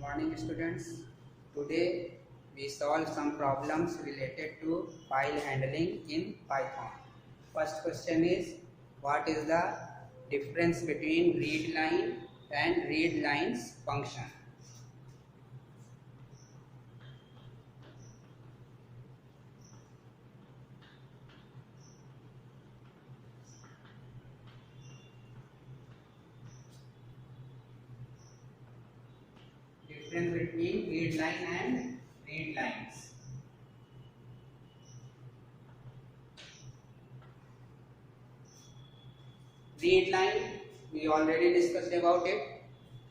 Morning students. Today we solve some problems related to file handling in Python. First question is, what is the difference between readline and readlines function? Difference between readline and readlines. Readline, we already discussed about it.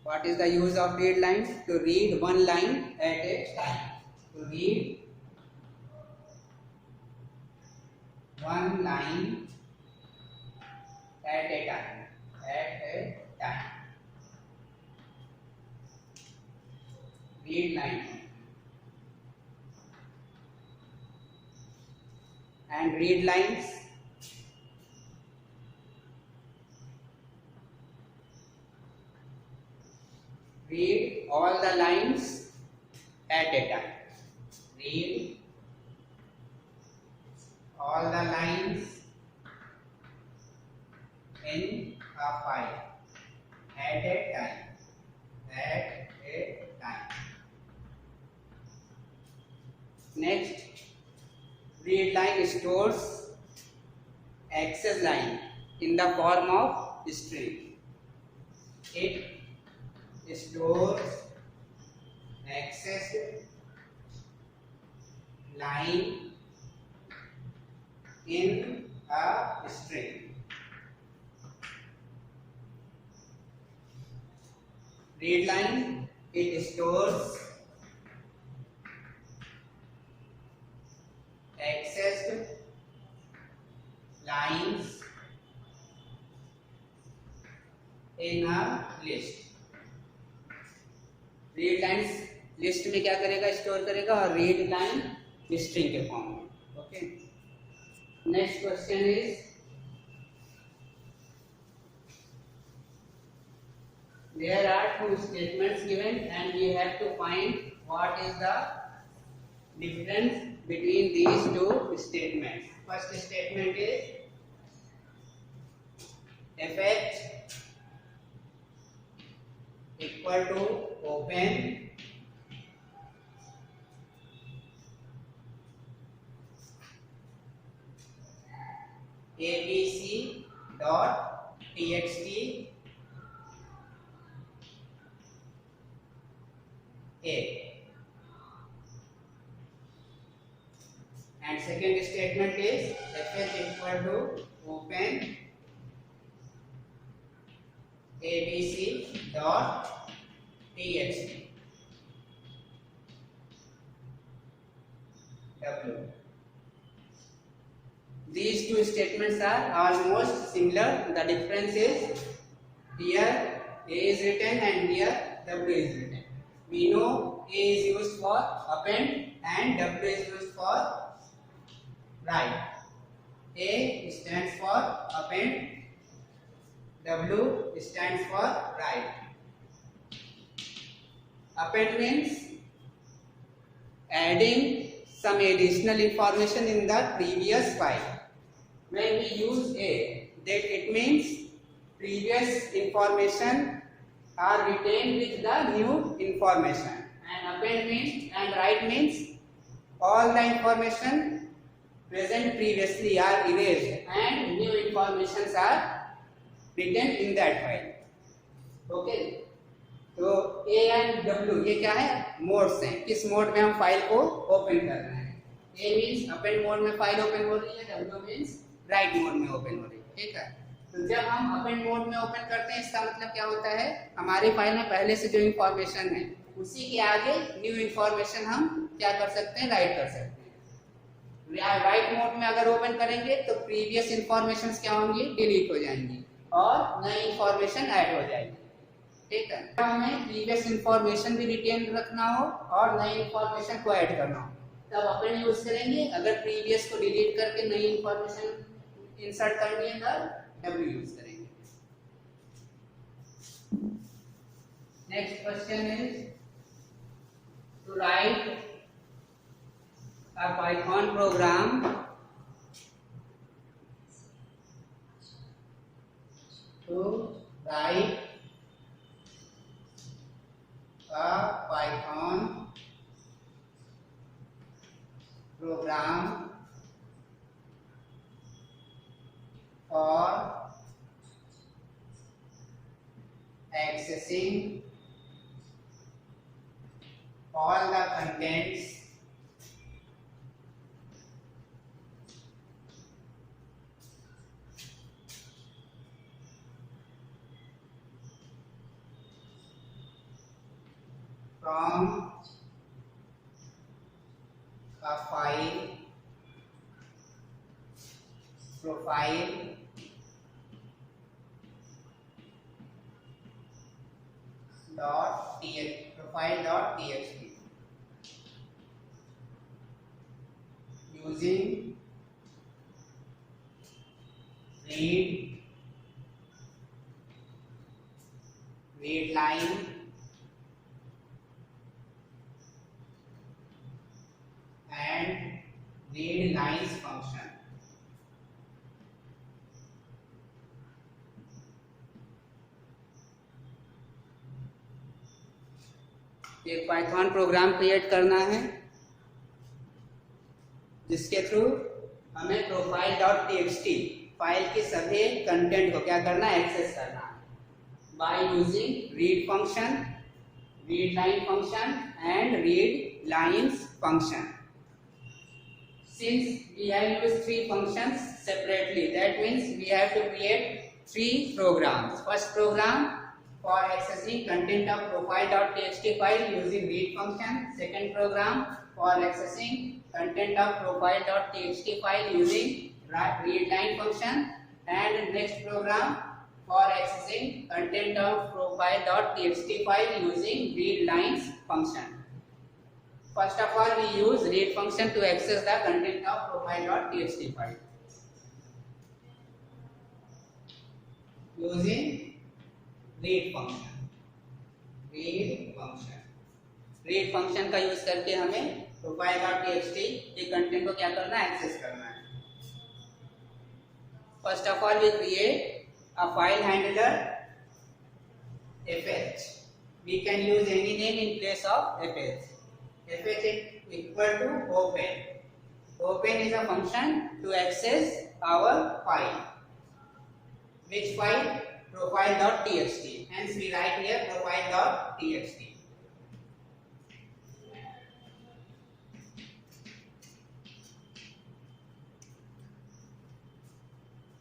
What is the use of readline? To read one line at a time. To read one line at a time. At a time. Read line. And read lines. Read all the lines at a time. Read all the lines in a file at a time. At a time. Next, read line stores access line in the form of string. It stores access line in a string. Read line, it stores accessed lines in a list. Read lines list में क्या करेगा, store करेगा, और read line string के form में. Okay. Next question is, there are two statements given and we have to find what is the difference between these two statements. First statement is fh equal to open abc dot txt a, and second statement is fh equal to open abc dot txt w. These two statements are almost similar. The difference is here a is written and here w is written. We know a is used for append and w is used for write. A stands for append, W stands for write. Append means adding some additional information in the previous file. When we use a, that it means previous information are retained with the new information. And append means, and write means all the information present previously are erased and new informations are written in that file. Okay. तो A and W ये क्या है, modes हैं. किस mode में हम file को open कर रहे हैं. A मीन्स अपेंड मोड में फाइल ओपन हो रही है, W मीन्स राइट मोड में ओपन हो रही है. ठीक है. तो जब हम अपेंड मोड में ओपन करते हैं, इसका मतलब क्या होता है, हमारी फाइल में पहले से जो इंफॉर्मेशन है उसी के आगे न्यू इंफॉर्मेशन हम क्या कर सकते हैं, राइट कर सकते हैं. राइट मोड में अगर ओपन करेंगे तो प्रीवियस इंफॉर्मेशन क्या होंगी, डिलीट हो जाएंगी और नई इंफॉर्मेशन ऐड हो जाएगी. ठीक है. हमें प्रीवियस इंफॉर्मेशन भी रिटेन रखना हो और नई इंफॉर्मेशन को ऐड करना हो, तब अपेंड यूज करेंगे. अगर प्रीवियस को डिलीट करके नई इंफॉर्मेशन इंसर्ट करनी है तब डब्ल्यू यूज करेंगे. Next question is to write a Python program to write a Python program for accessing all the contents from a file profile profile.txt using readline and readlines function. एक Python program create करना है जिसके through हमें profile.txt file के सभी content को क्या करना है, एक्सेस करना है by using read function, readline function and readlines function. Since we have used three functions separately, that means we have to create three programs. First program for accessing content of profile.txt file using read function. Second program for accessing content of profile.txt file using readline function. And next program for accessing content of profile.txt file using readlines function. First of all, we use read function to access the content of profile.txt file using read function. read function का use करके हमें profile.txt के content को क्या करना है, access करना है. First of all, we create a file handler fh. We can use any name in place of fh. fh is equal to open. Open is a function to access our file. Which file? Profile.txt. Hence we write here profile.txt.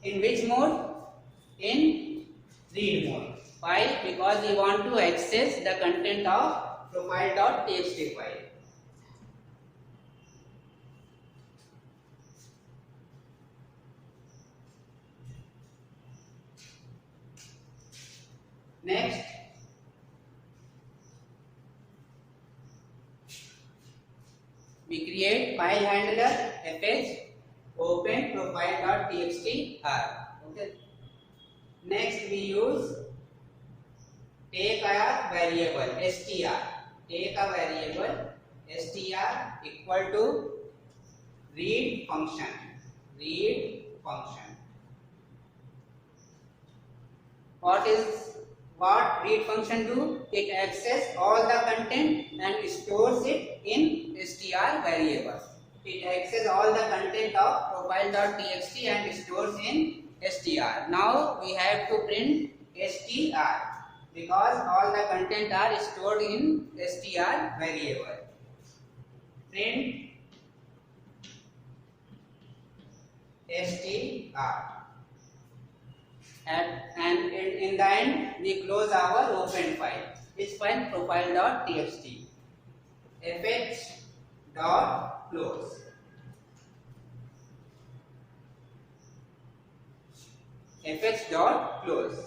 In which mode? In read mode. Why? Because we want to access the content of profile.txt file. Next, we create file handler fh open profile.txt r. Okay. Next, we use take a variable str. Take a variable str equal to read function. Read function. What read function do? It access all the content and stores it in str variable. It access all the content of profile.txt and stores in str. Now we have to print str because all the content are stored in str variable. Print str. And in the end we close our open file. Which file? Profile.txt. fh.close. fh.close.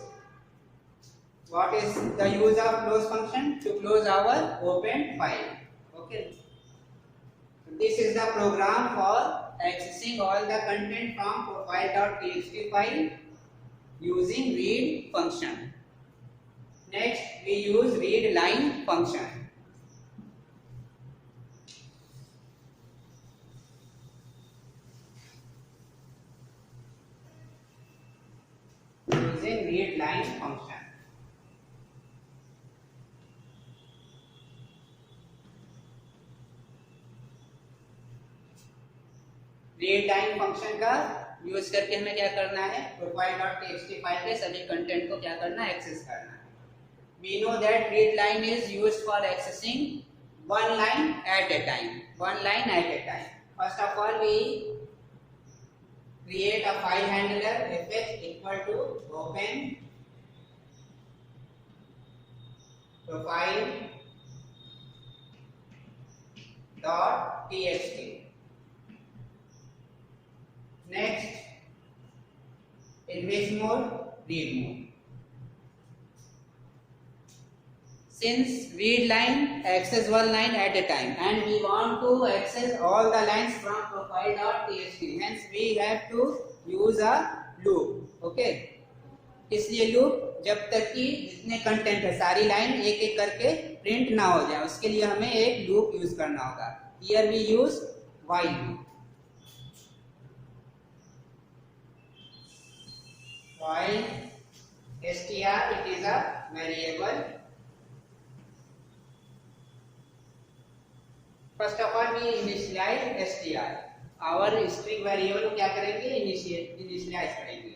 What is the use of close function? To close our open file. Okay. So this is the program for accessing all the content from profile.txt file using read function. Next, we use readline function. using readline function. readline function का use करके हमें क्या करना है, profile.txt file के सभी content को क्या करना है, एक्सेस करना है. We know that readline is used for accessing one line at a time. One line at a time. First of all, we create a file handler fh equal to open profile dot txt. Next, in which mode? Read mode. Since read line access one line at a time and we want to access all the lines from profile.txt, hence we have to use a loop. Okay, इसलिए loop जब तक कि जितने content है सारी line एक एक करके प्रिंट ना हो जाए उसके लिए हमें एक लूप यूज करना होगा. Here we use while loop. While str, it is a variable. First of all, we initialize str. Our string variable को क्या करेंगे, initialize करेंगे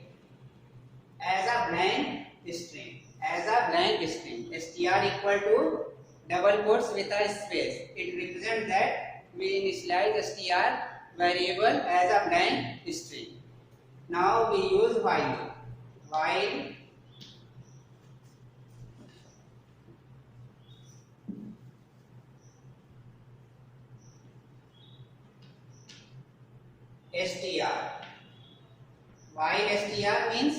as a blank string. As a blank string, str equal to double quotes with a space. It represents that we initialize str variable as a blank string. Now we use while loop. While str. While str means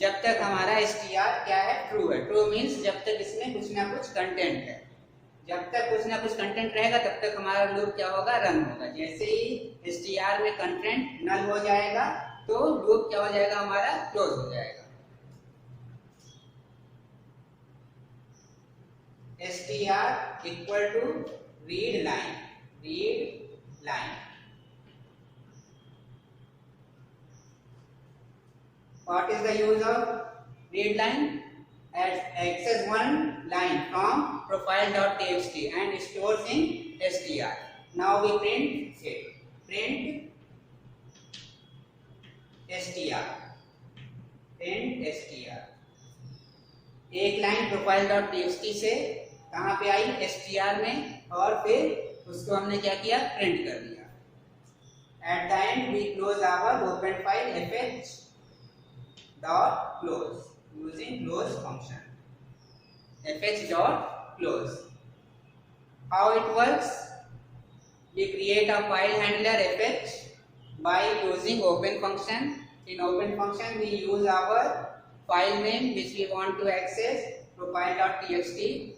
जब तक हमारा str क्या है, true है. True means जब तक इसमें कुछ ना कुछ कंटेंट है. जब तक कुछ ना कुछ कंटेंट रहेगा तब तक हमारा लूप क्या होगा, रन होगा. जैसे ही str में कंटेंट नल हो जाएगा तो लूप क्या हो जाएगा, हमारा क्लोज हो जाएगा. str equal to read line. Read line. What is the use of read line? Access one line from profile.txt and stores in str. Now we print it. Print str. Print str. एक line profile.txt से कहाँ पे आई, str में, और फिर उसको हमने क्या किया, प्रिंट कर दिया. At the end we close our open file fh dot close using close function. fh dot close. How it works? We create a file handler fh by using open function. In open function we use our file name which we want to access, profile.txt,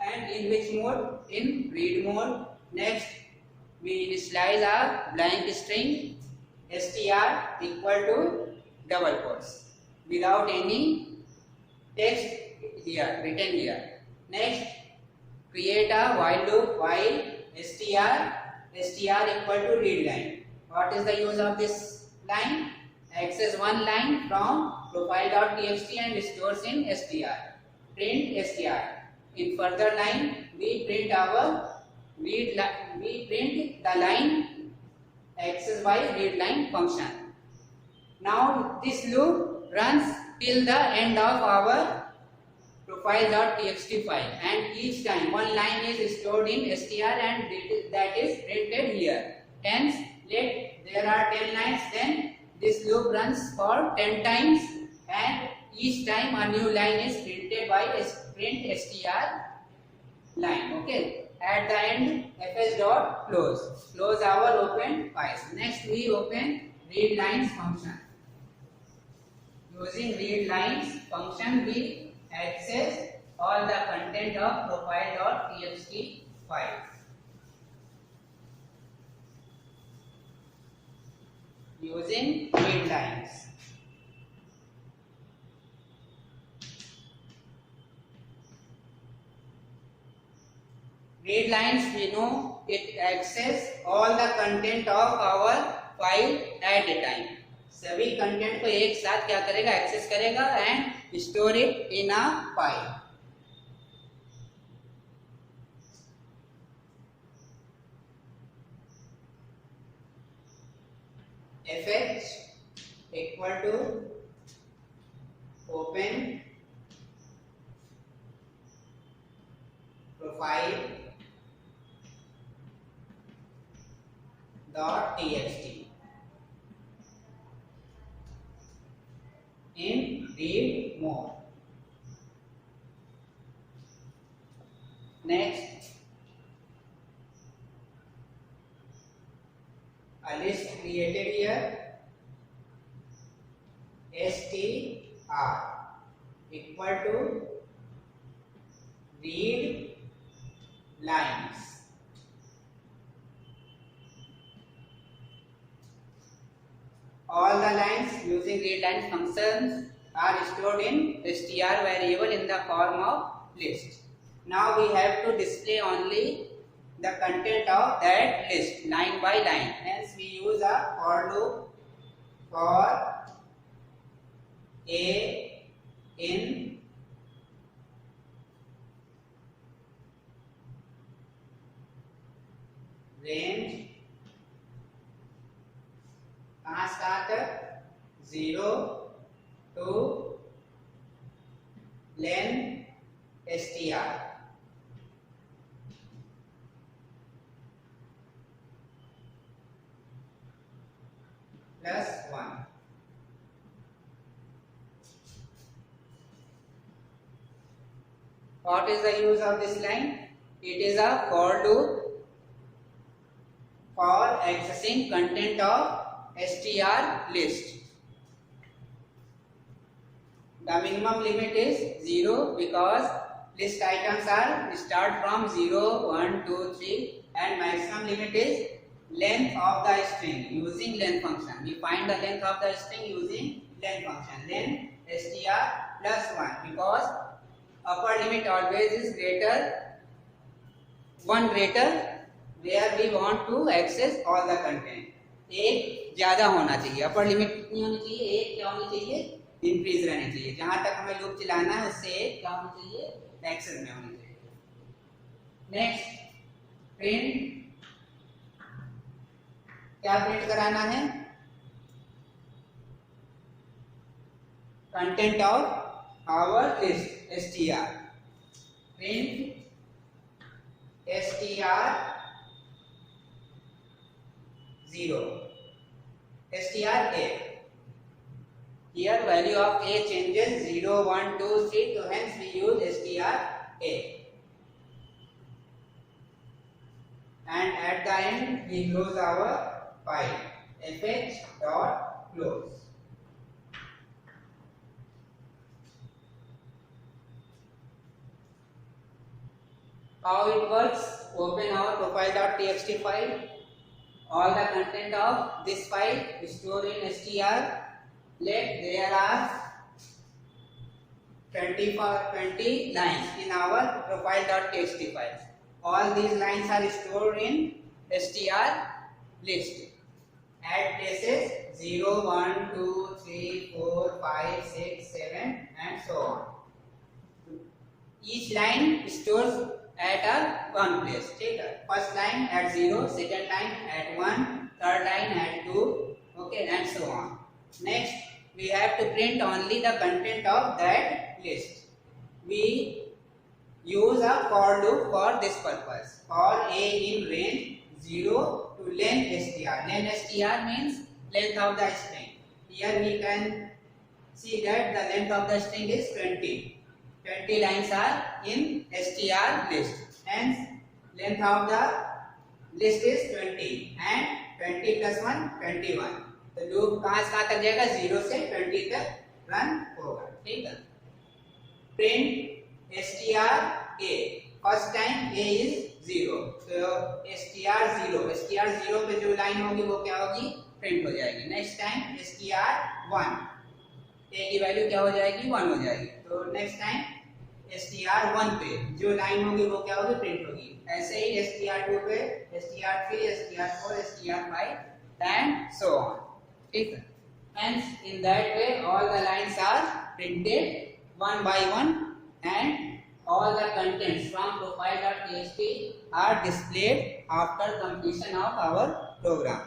and in which mode, in read mode. Next we initialize a blank string str equal to double quotes without any text here written here. Next create a while loop. While str equal to read line. What is the use of this line? Access one line from profile.txt and stores in str. Print str. In further line we print the line access by readline function. Now this loop runs till the end of our profile.txt file, and each time one line is stored in str and that is printed here. Hence, let there are 10 lines, then this loop runs for 10 times, and each time a new line is printed by print str line. Okay. At the end, fh dot close. Close our open files. Next we open read lines function. Using read lines function we access all the content of profile.txt file. Using read lines. Read lines, we know it access all the content of our file at a time. सभी content को एक साथ क्या करेगा, access करेगा and store it in a file. fh equal to open profile dot txt in read mode. Next, a list created here, str equal to read lines. All the lines using read lines functions are stored in str variable in the form of list. Now we have to display only the content of that list line by line. Hence we use a for loop for a in range कहाँ तक 0 to len str plus 1. What is the use of this line? It is a for loop for accessing content of str list. The minimum limit is 0 because list items are start from 0, 1, 2, 3 and maximum limit is length of the string using len function. We find the length of the string using len function. Len str plus 1 because upper limit always is one greater where we want to access all the content. एक ज्यादा होना चाहिए, upper limit कितनी होनी चाहिए, एक क्या होनी चाहिए, इंक्रीज रहनी चाहिए. जहां तक हमें लूप चलाना है उससे एक क्या होनी चाहिए, एक्सेस में होनी चाहिए. नेक्स्ट प्रिंट, क्या प्रिंट कराना है, content of our list str. Print str 0 str a. Here value of a changes 0, 1, 2, 3, so hence we use str a. And at the end we close our file fh dot close. How it works? Open our profile.txt file. All the content of this file stored in str. Let there are 20 lines in our profile.txt file. All these lines are stored in str list at places 0, 1, 2, 3, 4, 5, 6, 7 and so on. Each line stores at a one place. ठीक है, first line at 0, second line at 1, third line at 2, okay, and so on. Next, we have to print only the content of that list. We use a for loop for this purpose. For a in range 0 to len str. Len str means length of the string. Here we can see that the length of the string is 20. 20 lines are in str list. Hence, length of the list is 20 and 20 plus 1 21. तो loop कहाँ से कहाँ तक जाएगा, 0 से 20 तक run होगा. ठीक है. Print str a. First time a is 0. तो str 0 पे जो लाइन होगी वो क्या होगी, प्रिंट हो जाएगी. Next time str 1. a की वैल्यू क्या हो जाएगी, 1 हो जाएगी. तो नेक्स्ट टाइम str1 पे जो लाइन होगी वो क्या होगी, प्रिंट होगी. ऐसे ही str2 पे, str3, str4, str5 and so on. ठीक है. Hence, in that way, all the lines are printed one by one, and all the contents from profile.txt are displayed after completion of our program.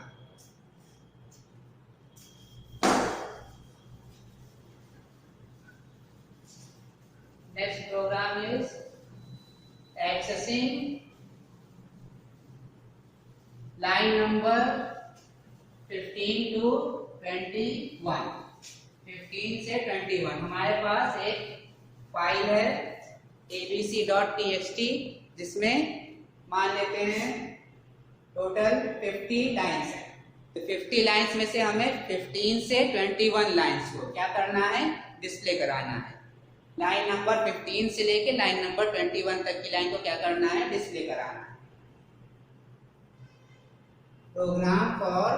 Next program is accessing line number 15 to 21. 15 से 21 हमारे पास एक file है abc.txt जिसमें मान लेते हैं total 50 lines है। तो 50 लाइन्स में से हमें 15 से 21 लाइन्स को क्या करना है, डिस्प्ले कराना है। लाइन नंबर 15 से लेके लाइन नंबर 21 तक की लाइन को क्या करना है, डिस्प्ले कराना है। Program for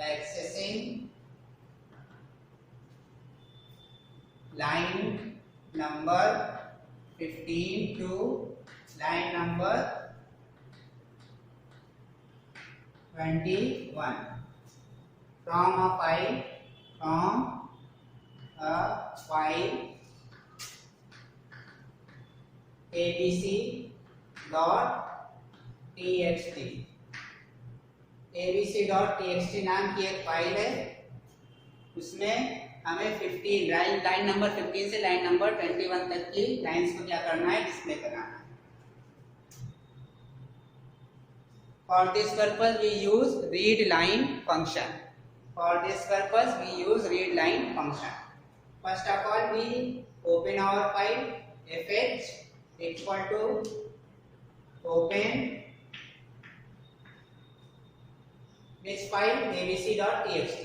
accessing line number 15 to line number 21 from a file abc.txt abc.txt नाम की एक फाइल है, उसमें हमें 15 लाइन नंबर 15 से लाइन नंबर 21 तक की लाइंस को क्या करना है, डिस्प्ले कराना है। For this purpose we use read line function. For this purpose we use read line function. First of all we open our file fh equal to open which file, abc.txt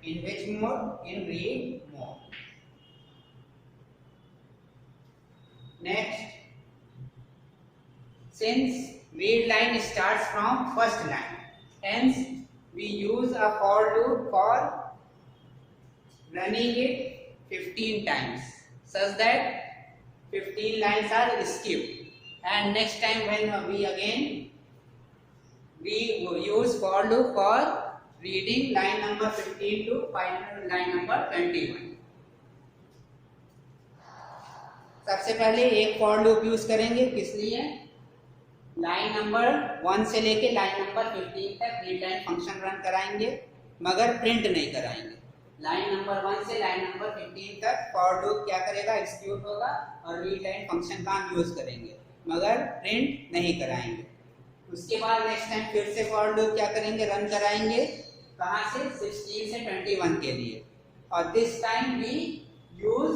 in which mode, in read mode. Next, since read line starts from first line, hence we use a for loop for running it 15 times such that 15 lines are skipped. And next time when we use for loop for reading line number 15 to final line number 21. सबसे पहले एक for loop use करेंगे, किस लिए, line number 1 से लेके line number 15 तक read line function run कराएंगे, मगर प्रिंट नहीं कराएंगे। लाइन नंबर 1 से लाइन नंबर 15 तक for loop क्या करेगा, एग्जीक्यूट होगा और रीड लाइन फंक्शन का हम यूज करेंगे, मगर प्रिंट नहीं कराएंगे। उसके बाद नेक्स्ट टाइम फिर से फॉर लूप क्या करेंगे, रन कराएंगे, कहाँ से, 16 से 21 के लिए, और this time we use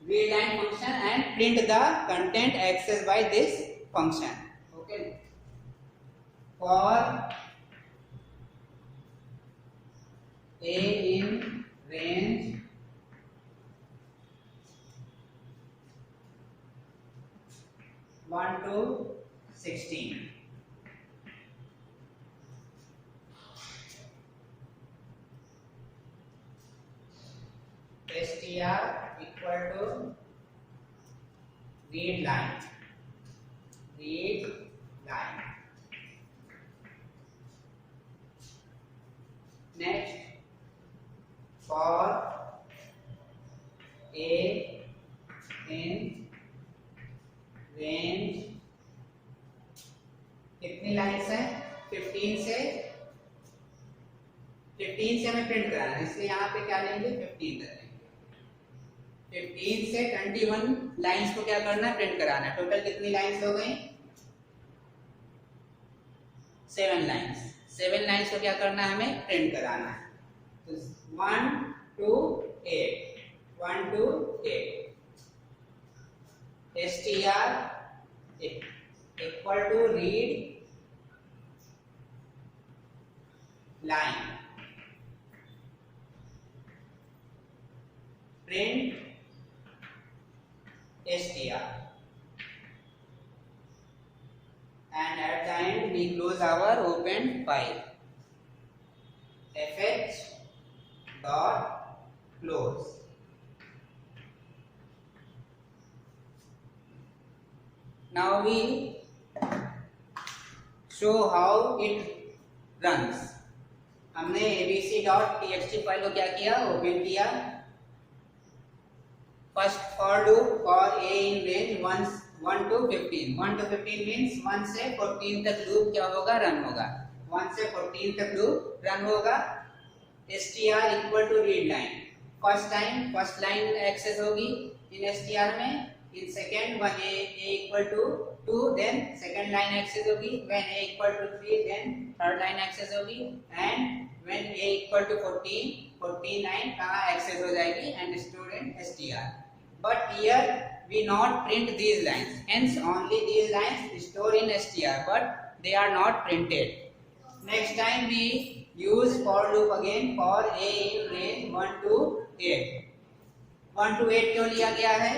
read line function and print the content access by this function. Okay, for a in range 1 to 16. str equal to read line. Next, for a in range कितनी lines हैं, 15 से हमें print कराना है, इसलिए यहाँ पे क्या लेंगे, 15 तक लेंगे। 15 से 21 लाइन्स को क्या करना है, प्रिंट कराना है। टोटल कितनी लाइन्स हो गई, 7 लाइन्स। 7 लाइन्स को क्या करना है, हमें प्रिंट कराना है। तो 1 to 8 str equal to read line, print str, and at the end we close our open file fh dot close. now we show how it runs. हमने abc.txt फाइल को क्या किया, ओपन किया. First for loop for a in range 1 to 15. 1 to 15 means 1 से 14 तक loop क्या होगा, run होगा. 1 से 14 तक लूप रन होगा. str equal to read line. First line access होगी इन str में. In second when a equal to 2 then second line access होगी. when a equal to 3 then third line access होगी. And when a equal to 14 line कहाँ access हो जाएगी and store in str. But here we not print these lines, hence only these lines store in str, but they are not printed. Next time we use for loop again for a in range 1 to 8. 1 to 8 क्यों लिया गया है,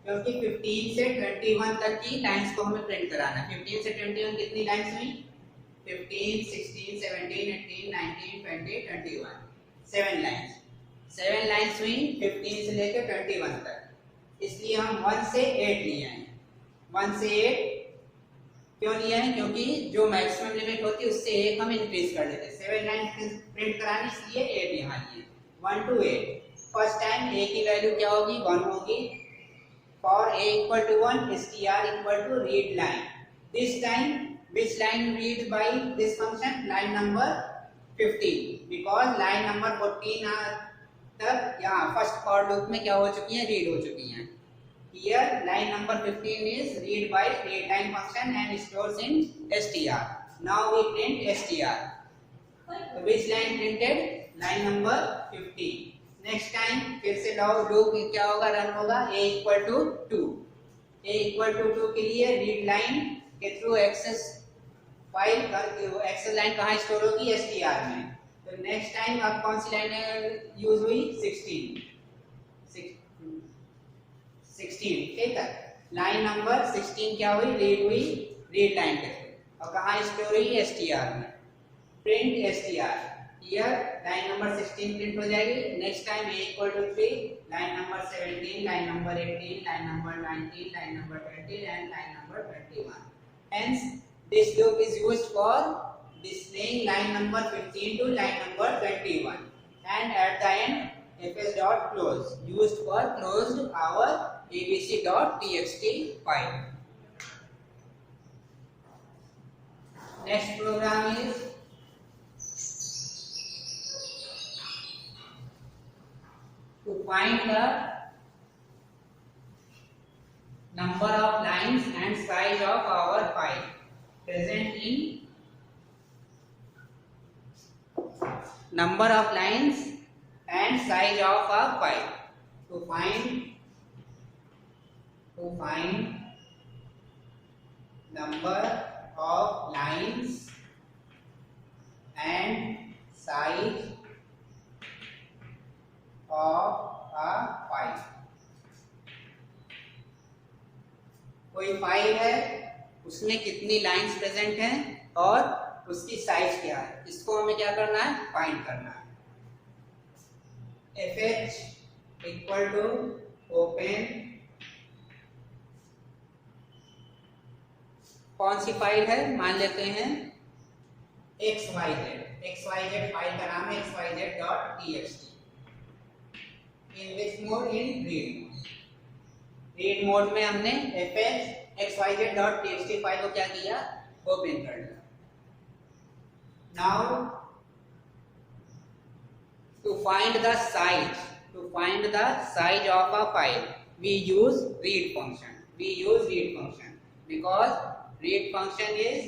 क्योंकि 15 से 21 तक की lines को हमें प्रिंट कराना है. 15 से 21 कितनी लाइंस हुई, 15, 16, 17, 18, 19, 20, 21, 7 लाइंस. 7 लाइंस हुई 15 से लेकर 21 तक. इसलिए हम 1 से 8 लिए हैं. 1 से 8 क्यों लिए हैं, क्योंकि जो मैक्सिमम लिमिट होती है उससे एक हम इंक्रीज कर देते हैं. 7 लाइन प्रिंट कराने इसलिए 8 यहाँ लिए. 1 to 8. फर्स्ट टाइम a की वैल्यू क्या होगी, 1 होगी. For a equal to 1 str equal to read line. This time which line read by this function, line number 15, because line number 14 तक यहाँ फर्स्ट फॉर लूप में क्या हो चुकी है, रीड हो चुकी हैं. Here line number 15 is read by readLine function and stores in str. Now we print str. Which line printed, line number 15. Next time फिर से लूप क्या होगा, रन होगा. a equal to 2. a equal to 2 के लिए read line के through access file access line कहाँ store होगी, str में. तो नेक्स्ट टाइम अब कौन सी लाइन यूज हुई, 16. ठीक है. लाइन नंबर 16 क्या हुई, रीड हुई रीड लाइन के थ्रू. और कहाँ स्टोर हुई, str में. Print str. Here line number 16 print हो जाएगी. Next time a equal to 3, line number 17, line number 18, line number 19, line number 20 and line number 21. Hence this loop is used for displaying line number 15 to line number 21, and at the end fs.close used for closed our abc.txt file. Next program is to find the number of lines and size of our file present in number of lines and size of a file. To find number of lines and size of a file. कोई file है, उसमें कितनी lines present हैं और उसकी size क्या है, इसको हमें क्या करना है, फाइंड करना है. fh इक्वल टू ओपन कौन सी फाइल है, मान लेते हैं xyz फाइल का नाम है xyz.txt. In which mode, in read mode में हमने fh xyz.txt फाइल को क्या किया, ओपन कर लिया. Now to find the size of a file we use read function. Because read function is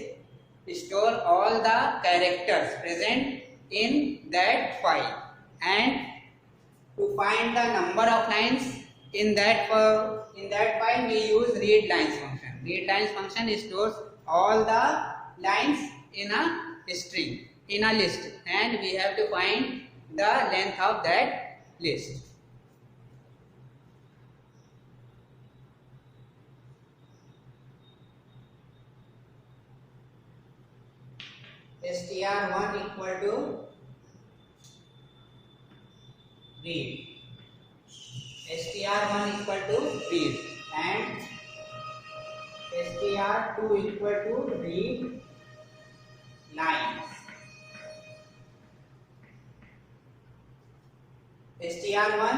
store all the characters present in that file, and to find the number of lines in that file we use readLines function. readLines function stores all the lines in a string, in a list, and we have to find the length of that list. str1 equal to read, str1 equal to read, and str2 str2 equal to read lines, str1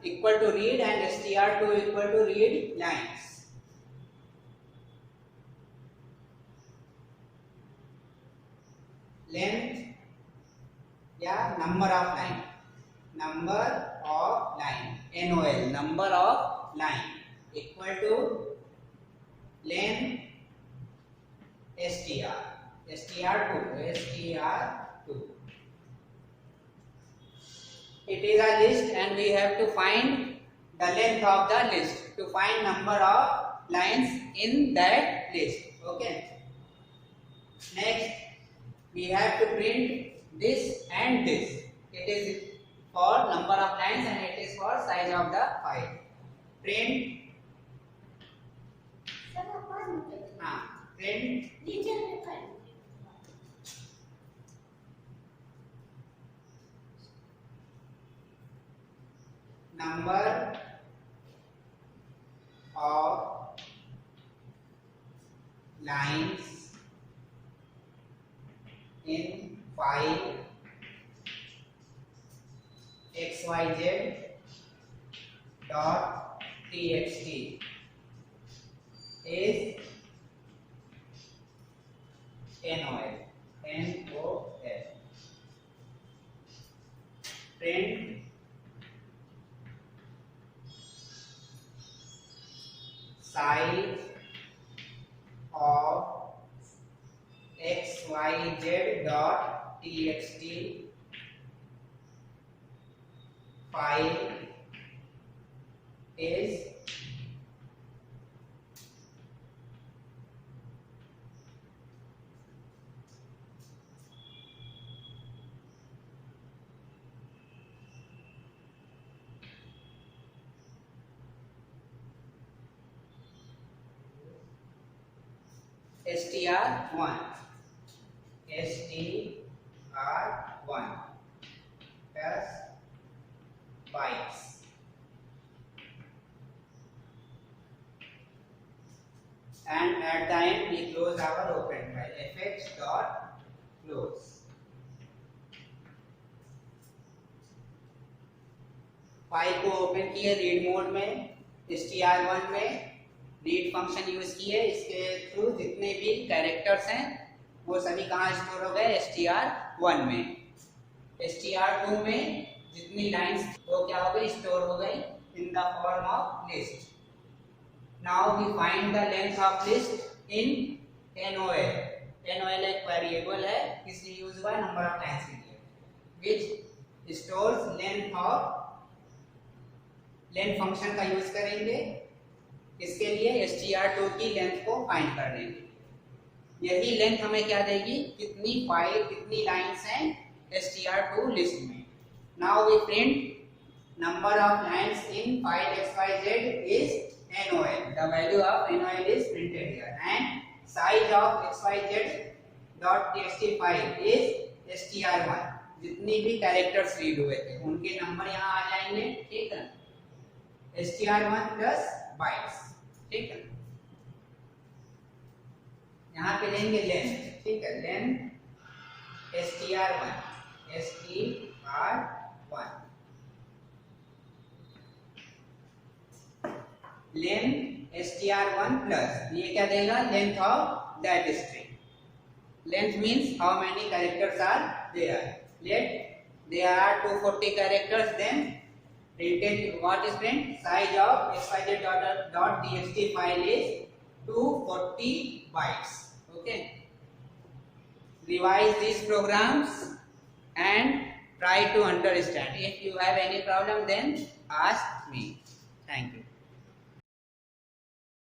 equal to read and str2 equal to read lines. Length या number of line, number of line, NOL, number of line equal to length str2. It is a list and we have to find the length of the list to find number of lines in that list. Okay. Next, we have to print this and this. It is for number of lines and it is for size of the file. Print. Print. Number of lines in file xyz.txt is NOL. Print size of xyz.txt file is str1 plus bytes and at the end we close our open file fh.close. File को open किए read mode में, str1 में read function use किए, इसके through जितने भी characters हैं वो सभी कहाँ स्टोर हो गए str1 में। str2 में जितनी लाइंस वो क्या हो गई स्टोर हो गई in the form of list. Now we find the length of list in NOL। NOL एक वेरिएबल है, किसलिए यूज हुआ है नंबर ऑफ लाइंस के लिए, विच स्टोर्स लेंथ फंक्शन का यूज करेंगे इसके लिए str2 की लेंथ को फाइंड कर देंगे। यही लेंथ हमें क्या देगी, कितनी फाइल कितनी लाइंस हैं str2 लिस्ट में। Now we print number of lines in file xyz is NOL। The value of NOL is printed here and size of xyz.txt file is str1। जितनी भी कैरेक्टर्स रीड हुए थे उनके number यहाँ आ जाएंगे, ठीक है, str1 प्लस बाइट्स, ठीक है। यहाँ पे लेंगे लेंथ, ठीक है, length str1 length str1 plus ये क्या देगा, length of that string. Length means how many characters are there. Let there are 240 characters, then printed what is print size of xyz.txt file is 240 bytes. Okay, revise these programs and try to understand. If you have any problem then ask me. Thank you.